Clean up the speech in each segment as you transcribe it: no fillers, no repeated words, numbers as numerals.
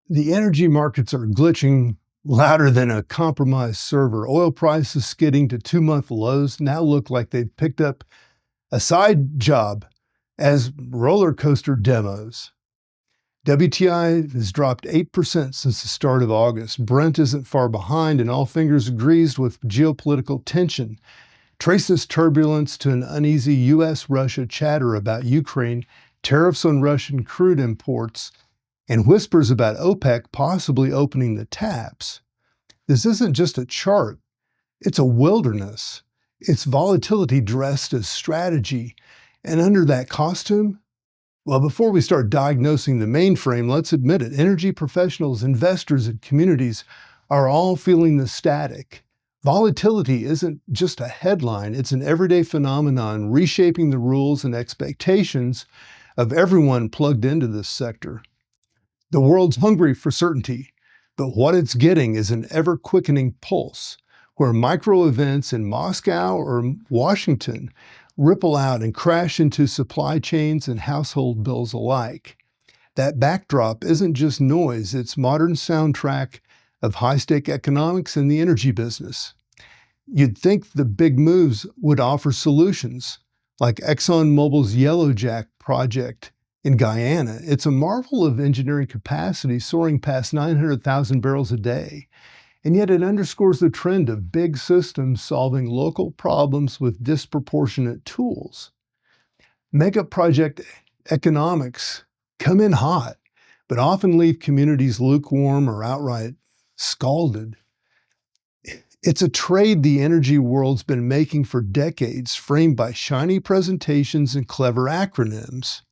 The energy markets are glitching louder than a compromised server. Oil prices skidding to 2-month lows now look like they've picked up a side job as roller coaster demos. WTI has dropped 8% since the start of August. Brent isn't far behind, and all fingers are greased with geopolitical tension. Trace this turbulence to an uneasy U.S. Russia chatter about Ukraine, tariffs on Russian crude imports, and whispers about OPEC possibly opening the taps. This isn't just a chart, it's a wilderness. It's volatility dressed as strategy. And under that costume, well, before we start diagnosing the mainframe, let's admit it, energy professionals, investors, and communities are all feeling the static. Volatility isn't just a headline, it's an everyday phenomenon reshaping the rules and expectations of everyone plugged into this sector. The world's hungry for certainty, but what it's getting is an ever-quickening pulse, where micro events in Moscow or Washington ripple out and crash into supply chains and household bills alike. That backdrop isn't just noise, it's modern soundtrack of high-stake economics in the energy business. You'd think the big moves would offer solutions, like ExxonMobil's Yellowjack project in Guyana. It's a marvel of engineering capacity soaring past 900,000 barrels a day. And yet it underscores the trend of big systems solving local problems with disproportionate tools. Mega project economics come in hot, but often leave communities lukewarm or outright scalded. It's a trade the energy world's been making for decades, framed by shiny presentations and clever acronyms.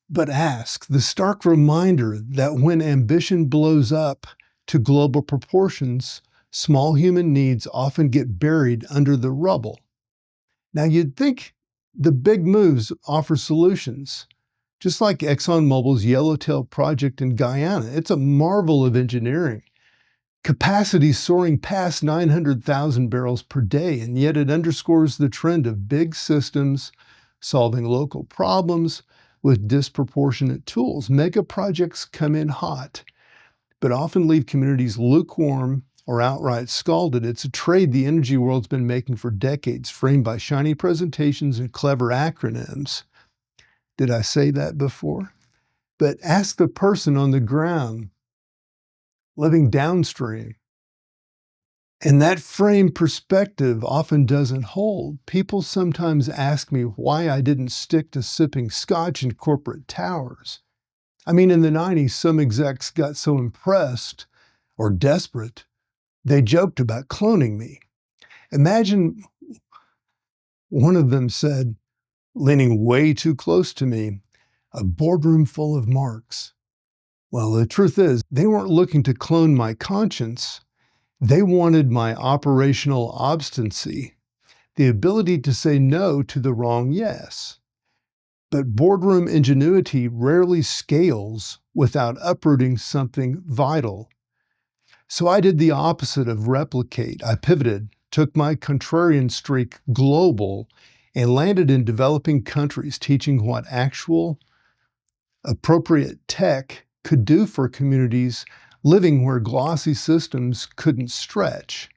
But ask, the stark reminder that when ambition blows up to global proportions, small human needs often get buried under the rubble. Now, you'd think the big moves offer solutions, just like ExxonMobil's Yellowtail project in Guyana. It's a marvel of engineering. Capacity soaring past 900,000 barrels per day, and yet it underscores the trend of big systems solving local problems with disproportionate tools. Mega projects come in hot, but often leave communities lukewarm or outright scalded. It's a trade the energy world's been making for decades, framed by shiny presentations and clever acronyms. Did I say that before? But ask the person on the ground living downstream. And that frame perspective often doesn't hold. People sometimes ask me why I didn't stick to sipping scotch in corporate towers. I mean, in the 90s, some execs got so impressed or desperate, they joked about cloning me. Imagine one of them said, leaning way too close to me, a boardroom full of marks. Well, the truth is, they weren't looking to clone my conscience. They wanted my operational obstinacy, the ability to say no to the wrong yes. But boardroom ingenuity rarely scales without uprooting something vital. So I did the opposite of replicate. I pivoted, took my contrarian streak global, and landed in developing countries teaching what actual, appropriate tech could do for communities living where glossy systems couldn't stretch.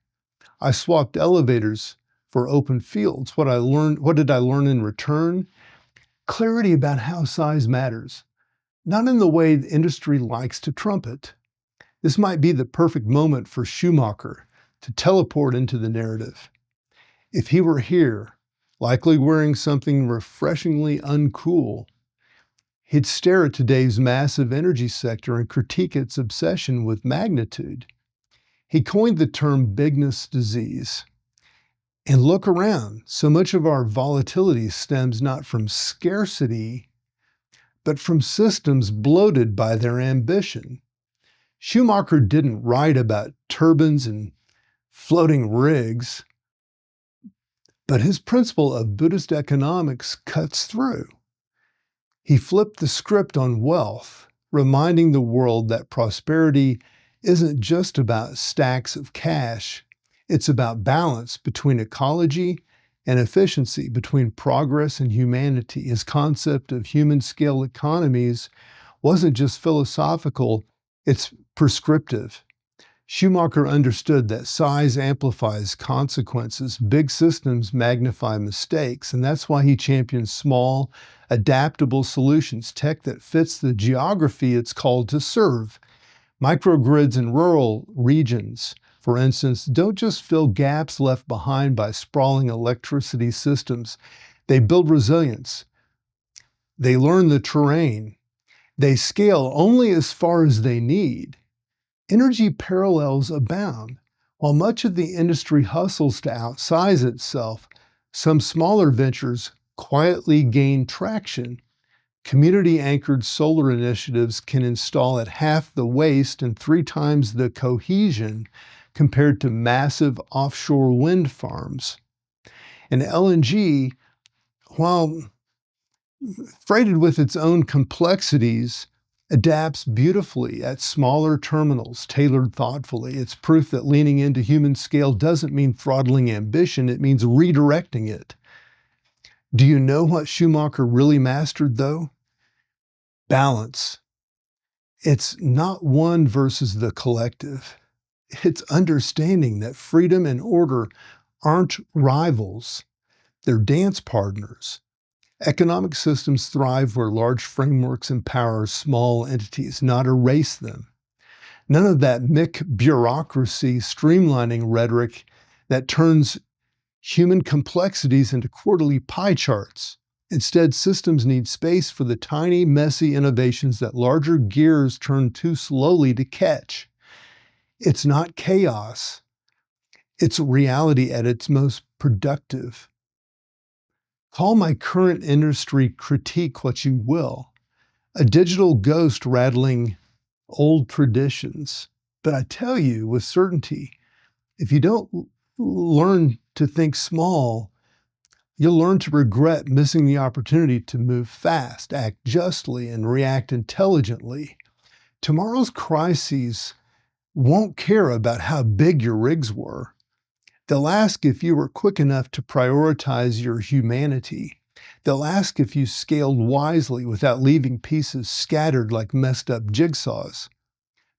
I swapped elevators for open fields. What did I learn in return? Clarity about how size matters, not in the way the industry likes to trumpet. This might be the perfect moment for Schumacher to teleport into the narrative. If he were here, likely wearing something refreshingly uncool, he'd stare at today's massive energy sector and critique its obsession with magnitude. He coined the term bigness disease. And look around, so much of our volatility stems not from scarcity, but from systems bloated by their ambition. Schumacher didn't write about turbines and floating rigs, but his principle of Buddhist economics cuts through. He flipped the script on wealth, reminding the world that prosperity isn't just about stacks of cash. It's about balance between ecology and efficiency, between progress and humanity. His concept of human-scale economies wasn't just philosophical, it's prescriptive. Schumacher understood that size amplifies consequences. Big systems magnify mistakes, and that's why he champions small, adaptable solutions, tech that fits the geography it's called to serve. Microgrids in rural regions, for instance, don't just fill gaps left behind by sprawling electricity systems. They build resilience. They learn the terrain. They scale only as far as they need. Energy parallels abound. While much of the industry hustles to outsize itself, some smaller ventures quietly gain traction. Community-anchored solar initiatives can install at half the waste and 3 times the cohesion compared to massive offshore wind farms. And LNG, while freighted with its own complexities, adapts beautifully at smaller terminals, tailored thoughtfully. It's proof that leaning into human scale doesn't mean throttling ambition, it means redirecting it. Do you know what Schumacher really mastered, though? Balance. It's not one versus the collective. It's understanding that freedom and order aren't rivals, they're dance partners. Economic systems thrive where large frameworks empower small entities, not erase them. None of that bureaucracy streamlining rhetoric that turns human complexities into quarterly pie charts. Instead, systems need space for the tiny, messy innovations that larger gears turn too slowly to catch. It's not chaos. It's reality at its most productive. Call my current industry critique what you will, a digital ghost rattling old traditions. But I tell you with certainty, if you don't learn to think small, you'll learn to regret missing the opportunity to move fast, act justly, and react intelligently. Tomorrow's crises won't care about how big your rigs were. They'll ask if you were quick enough to prioritize your humanity. They'll ask if you scaled wisely without leaving pieces scattered like messed up jigsaws.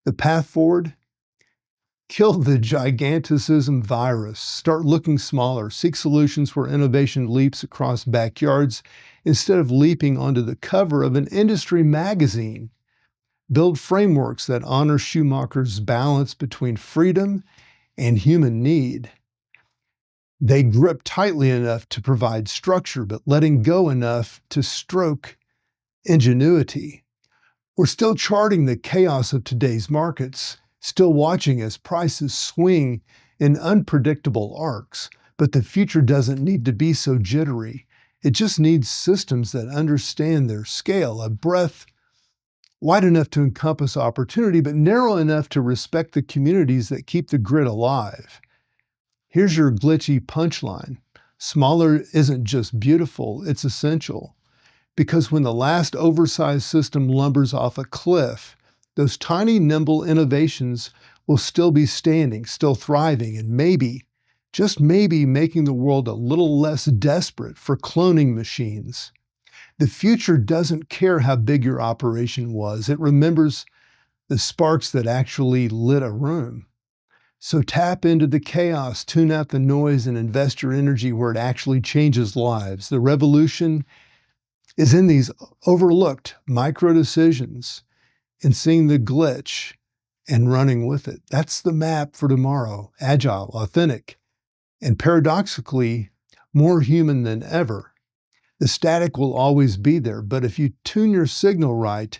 The path forward? Kill the giganticism virus. Start looking smaller. Seek solutions where innovation leaps across backyards instead of leaping onto the cover of an industry magazine. Build frameworks that honor Schumacher's balance between freedom and human need. They grip tightly enough to provide structure, but letting go enough to stroke ingenuity. We're still charting the chaos of today's markets, still watching as prices swing in unpredictable arcs, but the future doesn't need to be so jittery. It just needs systems that understand their scale, a breadth wide enough to encompass opportunity, but narrow enough to respect the communities that keep the grid alive. Here's your glitchy punchline. Smaller isn't just beautiful, it's essential. Because when the last oversized system lumbers off a cliff, those tiny, nimble innovations will still be standing, still thriving, and maybe, just maybe, making the world a little less desperate for cloning machines. The future doesn't care how big your operation was. It remembers the sparks that actually lit a room. So tap into the chaos, tune out the noise, and invest your energy where it actually changes lives. The revolution is in these overlooked micro decisions, in seeing the glitch and running with it. That's the map for tomorrow. Agile, authentic, and paradoxically, more human than ever. The static will always be there, but if you tune your signal right,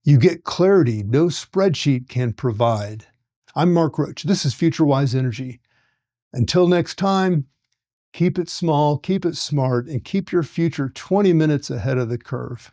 you get clarity no spreadsheet can provide. I'm Mark Roach. This is FutureWise Energy. Until next time, keep it small, keep it smart, and keep your future 20 minutes ahead of the curve.